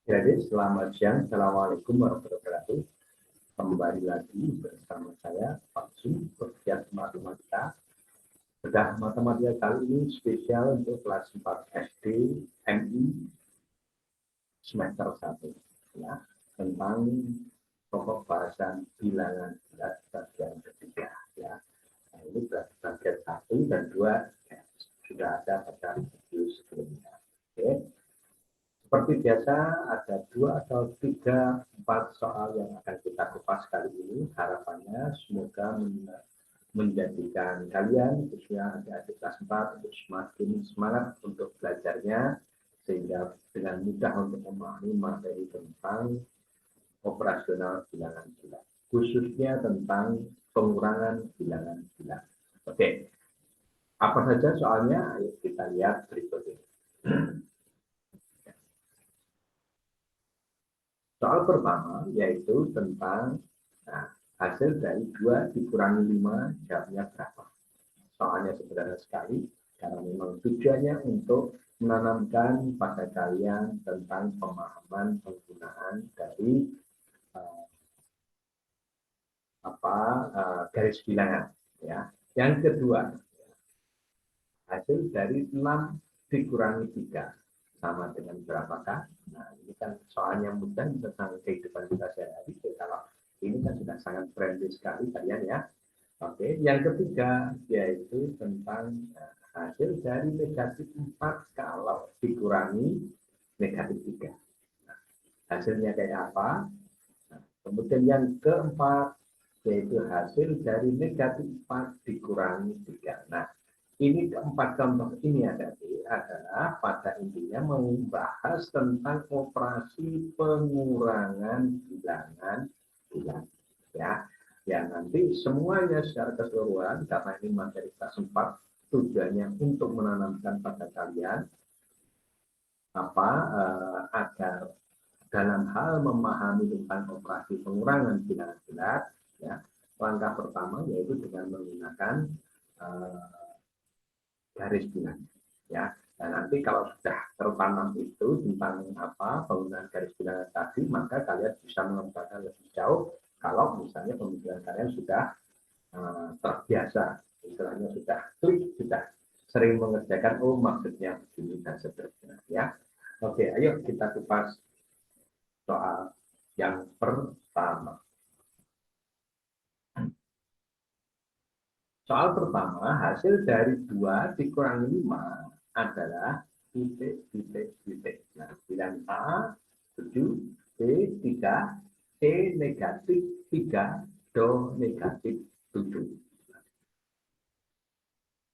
Jadi selamat siang, Assalamualaikum warahmatullahi wabarakatuh. Kembali lagi bersama saya Pak Su, pegiat matematika. Bedah matematika kali ini spesial untuk kelas 4 SD MI semester 1 ya, tentang pokok bahasan bilangan bulat bagian ketiga ya. Nah, ini bagian 1 dan 2 ya, sudah ada pada video sebelumnya. Oke. Seperti biasa, ada 2 atau 3, 4 soal yang akan kita kupas kali ini. Harapannya semoga menjadikan kalian, khususnya adik-adik kelas 4, untuk semakin semangat untuk belajarnya, sehingga dengan mudah untuk memahami materi tentang operasional bilangan bulat, khususnya tentang pengurangan bilangan bulat. Oke, apa saja soalnya? Ayo kita lihat berikut ini. Soal pertama yaitu tentang hasil dari 2 dikurangi 5 jawabnya berapa. Soalnya sederhana sekali karena memang tujuannya untuk menanamkan pada kalian tentang pemahaman penggunaan dari garis bilangan ya. Yang kedua, hasil dari 6 dikurangi 3 sama dengan berapakah? Nah, ini kan soalnya mudah tentang kehidupan kita sehari-hari. Kalau ini kan sudah sangat friendly sekali kalian ya. Oke, yang ketiga yaitu tentang hasil dari negatif 4 kalau dikurangi negatif 3. Nah, hasilnya kayak apa? Nah, kemudian yang keempat yaitu hasil dari negatif 4 dikurangi 3. Nah, ini keempat contoh ini adalah pada intinya membahas tentang operasi pengurangan bilangan bulat ya. Ya nanti semuanya secara keseluruhan karena ini materi kelas 4 tujuannya untuk menanamkan pada kalian agar dalam hal memahami tentang operasi pengurangan bilangan bulat ya. Langkah pertama yaitu dengan menggunakan garis bilangan ya. Dan nanti kalau sudah tertanam itu tentang penggunaan garis bilangan tadi, maka kalian bisa mengembangkan lebih jauh kalau misalnya pemikiran kalian sudah terbiasa, istilahnya sudah klik, sudah sering mengerjakan, oh maksudnya begini dan seterusnya ya. Oke, ayo kita kupas soal yang pertama. Soal pertama, hasil dari 2 dikurangi 5 adalah titik, titik, titik. Nah, bilangan A 7, B 3, C negatif 3, Do negatif 7.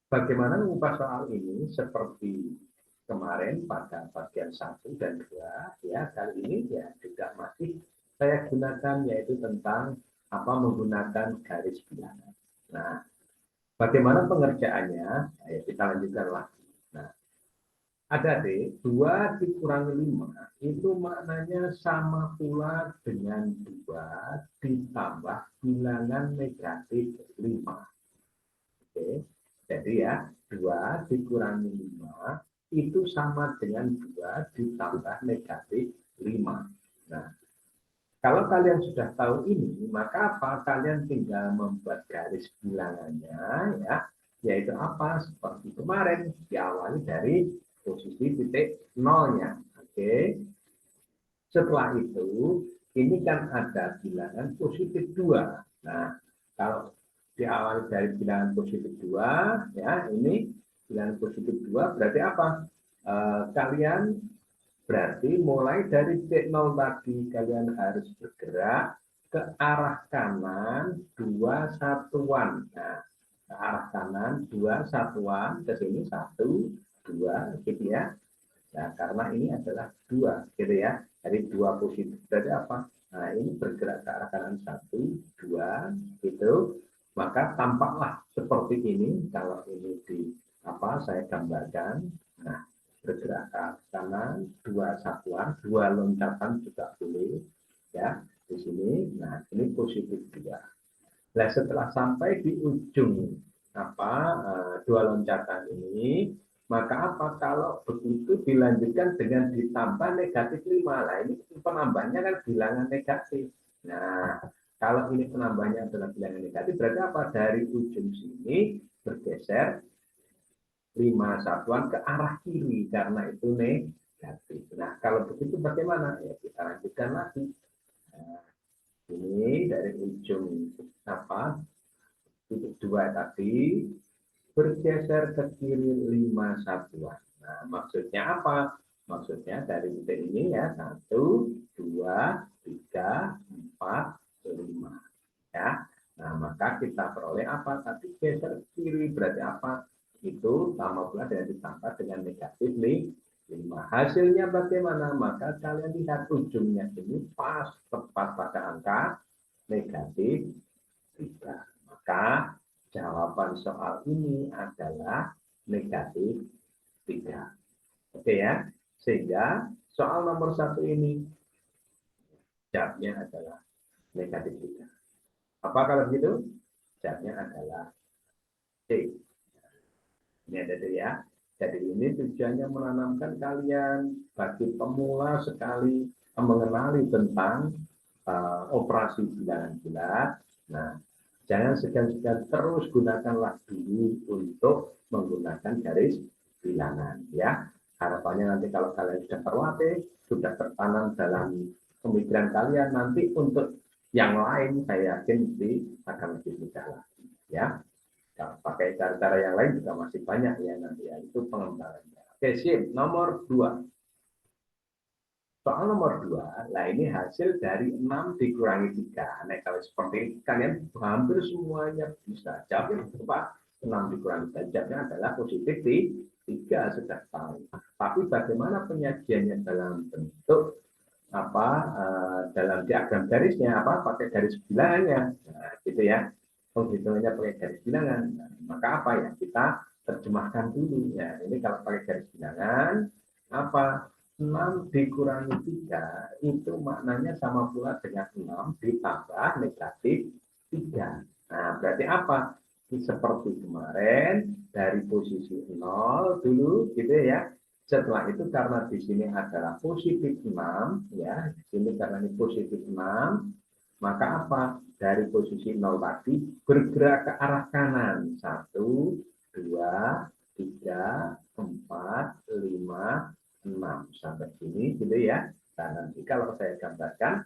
Bagaimana mengupas soal ini? Seperti kemarin pada bagian 1 dan 2, ya, kali ini ya juga masih saya gunakan yaitu tentang menggunakan garis bilangan. Nah, bagaimana pengerjaannya? Ayo kita lanjutkan lagi. Nah, adik-adik, 2 dikurangi 5 itu maknanya sama pula dengan 2 ditambah bilangan negatif 5. Oke, jadi ya 2 dikurangi 5 itu sama dengan 2 ditambah negatif 5. Nah, kalau kalian sudah tahu ini, maka kalian tinggal membuat garis bilangannya ya, yaitu seperti kemarin diawali dari posisi titik nolnya. Oke. Setelah itu, ini kan ada bilangan positif 2. Nah, kalau diawali dari bilangan positif 2 ya, ini bilangan positif 2 berarti apa? Kalian berarti mulai dari titik 0 tadi kalian harus bergerak ke arah kanan 2 satuan. Nah, ke arah kanan 2 satuan, ke sini 1, 2 gitu ya. Nah, karena ini adalah 2 gitu ya. Dari 2 positif berarti apa? Nah, ini bergerak ke arah kanan 1, 2 gitu. Maka tampaklah seperti ini kalau ini saya gambarkan. Nah, bergerak ke kanan 2 satuan, 2 loncatan juga boleh ya di sini. Nah, ini positif 2. Nah, setelah sampai di ujung 2 loncatan ini, Maka apa? Kalau begitu dilanjutkan dengan ditambah negatif 5. Nah, ini penambahnya kan bilangan negatif. Nah, kalau ini penambahnya adalah bilangan negatif, berarti apa? Dari ujung sini bergeser 5 satuan ke arah kiri, karena itu negatif. Nah, kalau begitu bagaimana? Ya, kita lanjutkan lagi. Nah, ini dari ujung apa? Titik 2 tadi bergeser ke kiri 5 satuan. Nah, maksudnya apa? Maksudnya dari titik ini ya, 1, 2, 3, 4, 5. Ya. Nah, maka kita peroleh apa? Tadi geser kiri berarti apa? Itu sama pula dengan ditambah dengan negatif 5. Hasilnya bagaimana? Maka kalian lihat ujungnya ini pas tepat pada angka negatif 3. Maka jawaban soal ini adalah negatif 3. Oke ya, sehingga soal nomor 1 ini jawabnya adalah negatif 3. Apa kalau begitu? Jawabnya adalah C. Ini ada tuh ya. Jadi ini tujuannya menanamkan kalian bagi pemula sekali mengenali tentang operasi bilangan bulat. Nah, jangan segan-segan terus gunakanlah dulu untuk menggunakan garis bilangan ya. Harapannya nanti kalau kalian sudah terlatih, sudah tertanam dalam pemikiran kalian, nanti untuk yang lain saya yakin akan lebih mudah lagi ya. Kalau pakai cara-cara yang lain juga masih banyak ya nanti ya, itu pengembangannya. Oke, sip. Nomor 2. Soal nomor 2, nah ini hasil dari 6 dikurangi 3. Nah, kalau seperti ini, kalian hampir semuanya bisa. Jawabnya apa? 6 dikurangi 3, jawabnya adalah positif di 3, sudah tahu. Tapi bagaimana penyajiannya dalam bentuk apa dalam diagram garisnya, apa pakai garis bilangannya, nah, gitu ya. Penghitungannya pakai garis bilangan. Nah, maka apa ya? Kita terjemahkan dulu ya. Ini kalau pakai garis bilangan, apa? 6 dikurangi 3 itu maknanya sama pula dengan 6 ditambah negatif 3. Nah, berarti apa? Seperti kemarin dari posisi 0 dulu gitu ya. Setelah itu karena di sini adalah positif 6 ya, di sini karena ini positif 6, maka apa? Dari posisi 0 tadi bergerak ke arah kanan. 1, 2, 3, 4, 5, 6 sampai sini gitu ya. Nah, nanti kalau saya gambarkan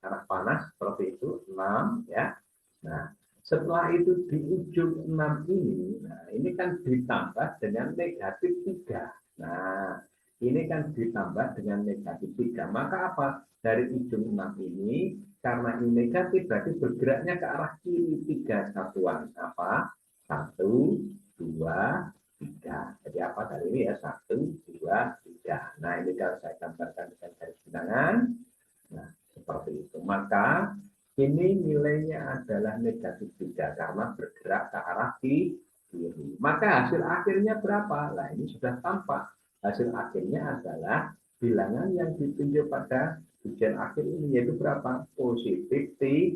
arah panas seperti itu 6 ya. Nah, setelah itu di ujung 6 ini, nah ini kan ditambah dengan negatif 3. Nah, ini kan ditambah dengan negatif 3. Maka apa? Dari ujung 6 ini, karena ini negatif, berarti bergeraknya ke arah kiri 3 satuan. Apa? 1, 2, 3. Jadi apa kali ini ya? 1, 2, 3. Nah, ini kalau saya gambarkan dengan garis bilangan. Nah, seperti itu. Maka ini nilainya adalah negatif 3 karena bergerak ke arah kiri. Maka hasil akhirnya berapa? Nah, ini sudah tampak. Hasil akhirnya adalah bilangan yang ditunjuk pada ujian akhir ini, yaitu berapa? Positif 3.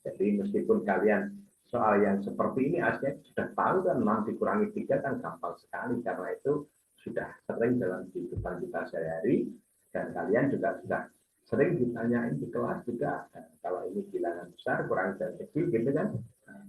Jadi meskipun kalian soal yang seperti ini aslinya sudah tahu kan 6 dikurangi 3 kan gampang sekali, karena itu sudah sering dalam kehidupan kita sehari-hari dan kalian juga sudah sering ditanyain di kelas juga, kalau ini bilangan besar kurang dan kecil gitu kan,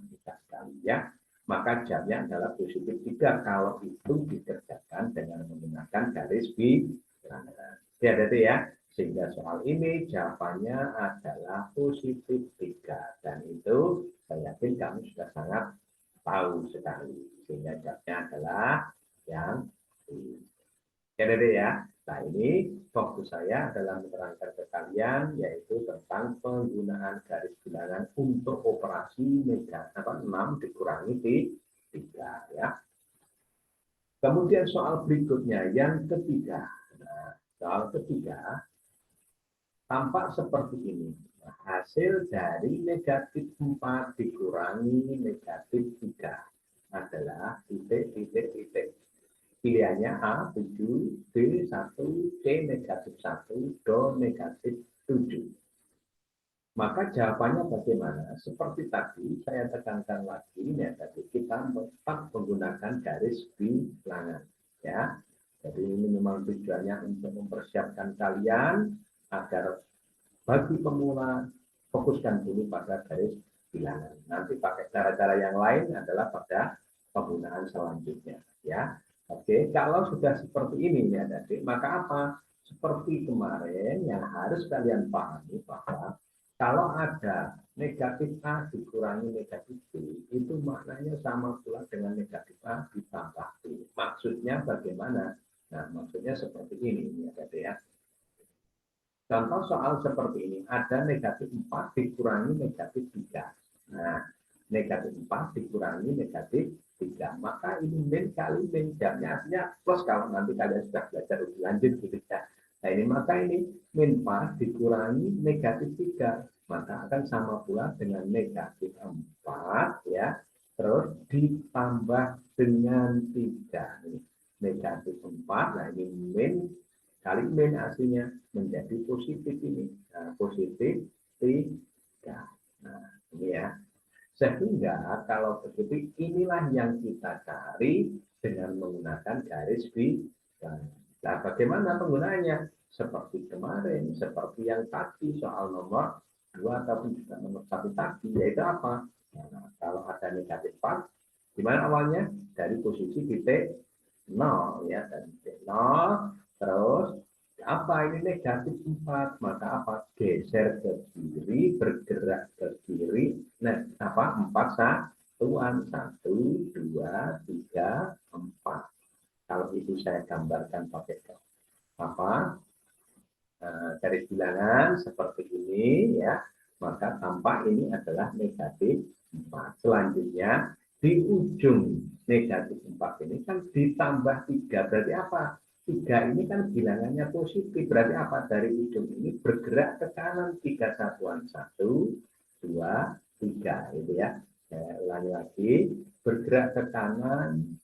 bisa sekali ya. Maka jawabnya adalah positif 3 kalau itu dikerjakan dengan menggunakan garis bilangan. Ya, jadi ya, sehingga soal ini jawabannya adalah positif 3 dan itu saya yakin kamu sudah sangat tahu sekali, sehingga jawabnya adalah yang ini. Jadi ya, nah ini fokus saya adalah menerangkan ke kalian yaitu tentang penggunaan garis bilangan untuk operasi negatif 6 dikurangi 3 ya. Kemudian soal berikutnya yang ketiga. Nah, soal ketiga tampak seperti ini. Nah, hasil dari negatif 4 dikurangi negatif 3 adalah titik. Pilihannya A, 7, B, 1, C, negatif 1, Do, negatif 7. Maka jawabannya bagaimana? Seperti tadi saya tekankan lagi, ya tadi kita tetap menggunakan garis bilangan, ya. Jadi ini memang tujuannya untuk mempersiapkan kalian agar bagi pemula fokuskan dulu pada garis bilangan. Nanti pakai cara-cara yang lain adalah pada penggunaan selanjutnya, ya. Oke, kalau sudah seperti ini ya tadi, maka apa? Seperti kemarin yang harus kalian pahami bahwa kalau ada negatif A dikurangi negatif B, itu maknanya sama pula dengan negatif A ditambah B. Maksudnya bagaimana? Nah, maksudnya seperti ini, ya. Contoh soal seperti ini, ada negatif 4 dikurangi negatif 3. Nah, negatif 4 dikurangi negatif 3. Maka ini min kali min, jamnya artinya plus kalau nanti kalian sudah belajar lebih lanjut gitu ya. Nah, ini maka ini min 4 dikurangi negatif 3. Maka akan sama pula dengan negatif 4 ya. Terus ditambah dengan 3. Negatif 4, nah ini min kali min hasilnya menjadi positif ini. Nah, positif 3. Nah, ini ya. Sehingga kalau begitu inilah yang kita cari dengan menggunakan garis bilangan. Nah, bagaimana penggunaannya? Seperti kemarin, seperti yang tadi soal nomor 2 ataupun juga nomor 1 tadi, yaitu apa? Nah, kalau ada negatif 4, gimana awalnya? Dari posisi titik 0 ya, dari titik 0 terus apa ini negatif 4, maka apa? Geser ke kiri, bergerak ke kiri. Nah, apa? 4 satuan. 1, 2, 3, 4. Kalau itu saya gambarkan pakai apa? Garis bilangan seperti ini ya, maka tampak ini adalah negatif 4. Selanjutnya di ujung negatif 4 ini kan ditambah 3, berarti apa? 3 ini kan bilangannya positif, berarti apa? Dari ujung ini bergerak ke kanan 3 satuan. 1, 2, 3 itu ya. Saya ulangi lagi, bergerak ke kanan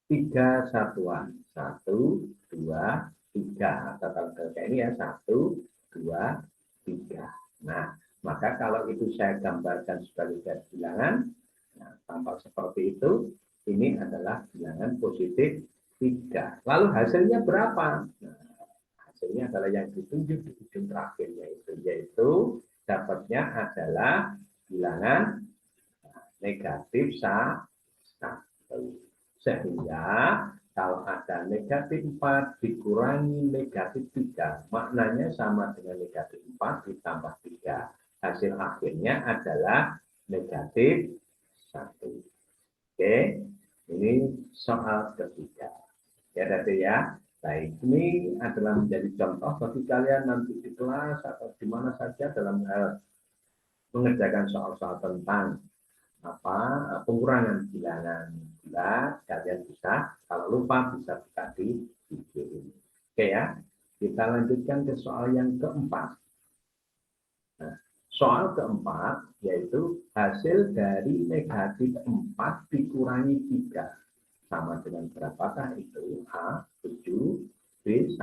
3 satuan. 1, 2, 3. Atau kalau kayak ini ya 1, 2, 3. Nah, maka kalau itu saya gambarkan sebagai garis bilangan, nah, tampak seperti itu. Ini adalah bilangan positif 3. Lalu hasilnya berapa? Nah, hasilnya adalah yang ditunjuk di ujung terakhirnya itu, yaitu dapatnya adalah bilangan negatif 1. Sehingga kalau ada negatif 4 dikurangi negatif 3, maknanya sama dengan negatif 4 ditambah 3. Hasil akhirnya adalah negatif 1. Oke, ini soal ketiga. Ya, tadi ya. Baik, ini adalah menjadi contoh bagi kalian nanti di kelas atau di mana saja dalam hal mengerjakan soal-soal tentang apa pengurangan bilangan bulat. Kalian bisa, kalau lupa bisa buka di video ini. Oke ya, kita lanjutkan ke soal yang keempat. Nah, soal keempat yaitu hasil dari negatif 4 dikurangi 3 sama dengan berapakah itu? A 7, B 1,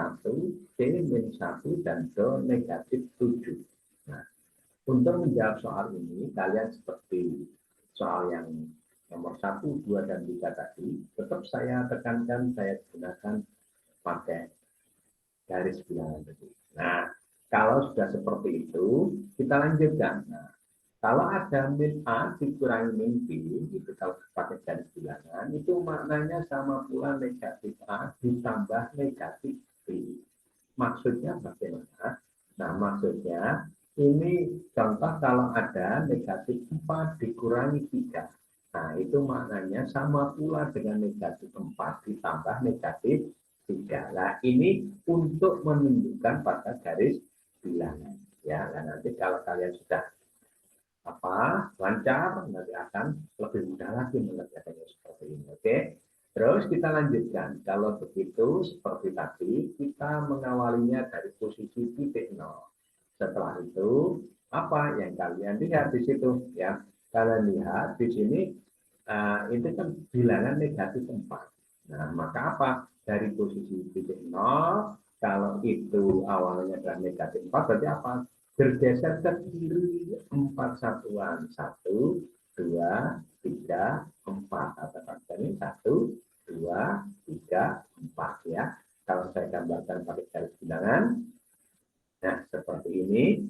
C min 1, dan D negatif 7. Nah, untuk menjawab soal ini, kalian seperti soal yang nomor 1, 2, dan 3 tadi, tetap saya tekankan, saya gunakan pakai garis bilangan tadi. Nah, kalau sudah seperti itu, kita lanjutkan. Nah, kalau ada min A dikurangi min B, itu kalau pakai garis bilangan, itu maknanya sama pula negatif A ditambah negatif B. Maksudnya bagaimana? Nah, maksudnya ini contoh kalau ada negatif 4 dikurangi 3. Nah, itu maknanya sama pula dengan negatif 4 ditambah negatif 3. Nah, ini untuk menunjukkan pada garis bilangan. Ya, nah nanti kalau kalian sudah lancar, nanti akan lebih mudah lagi mengerjakannya seperti ini. Oke. Terus kita lanjutkan. Kalau begitu seperti tadi, kita mengawalinya dari posisi titik 0. Setelah itu, apa yang kalian lihat di situ? Ya, kalian lihat di sini itu kan bilangan negatif 4. Nah, maka apa? Dari posisi titik 0, kalau itu awalnya adalah negatif 4, berarti apa? Bergeser ke kiri 4 satuan. 1, 2, 3, 4. Kata-kata ini 1, 2, 3, 4 ya. Kalau saya gambarkan pakai garis bilangan, nah seperti ini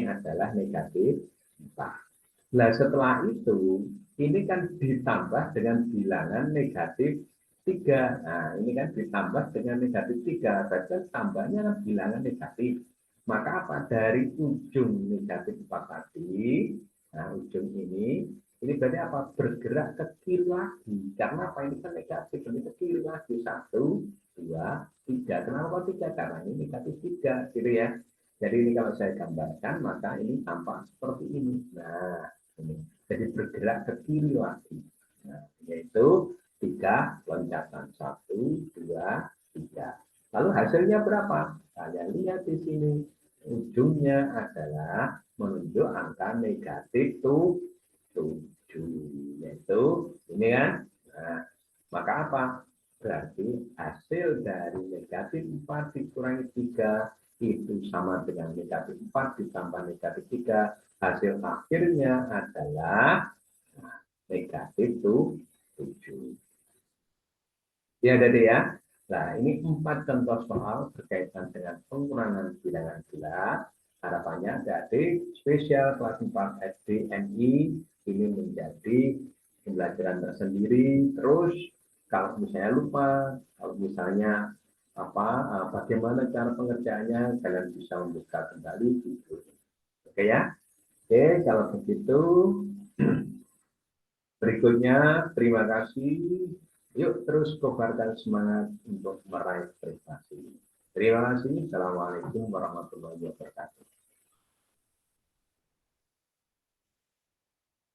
adalah negatif 4. Nah setelah itu, ini kan ditambah dengan bilangan negatif 3. Nah ini kan ditambah dengan negatif 3. Berarti tambahnya kan bilangan negatif. Maka apa? Dari ujung negatif 4 tadi, nah ujung ini berarti apa? Bergerak ke kiri lagi. Karena apa? Ini kan negatif, ini ke kiri lagi. 1, 2, 3. Kenapa 3? Karena ini negatif 3, gitu ya. Jadi ini kalau saya gambarkan, maka ini tampak seperti ini. Nah, ini. Jadi bergerak ke kiri lagi. Nah, yaitu 3 loncatan. 1, 2, 3. Lalu hasilnya berapa? Kalian lihat di sini. Ujungnya adalah menunjuk angka negatif 7. Yaitu ini kan. Nah, maka apa? Berarti hasil dari negatif 4 dikurangi 3 itu sama dengan negatif 4 ditambah negatif 3. Hasil akhirnya adalah negatif 7. Ya, jadi ya. Nah, ini 4 contoh soal berkaitan dengan pengurangan bilangan bulat. Harapannya adik spesial kelas 4 SD MI ini menjadi pembelajaran tersendiri. Terus kalau misalnya lupa, kalau misalnya bagaimana cara pengerjaannya, kalian bisa membuka kembali video. Oke ya. Oke, kalau begitu berikutnya, terima kasih. Yuk terus kobarkan semangat untuk meraih prestasi. Terima kasih. Assalamualaikum warahmatullahi wabarakatuh.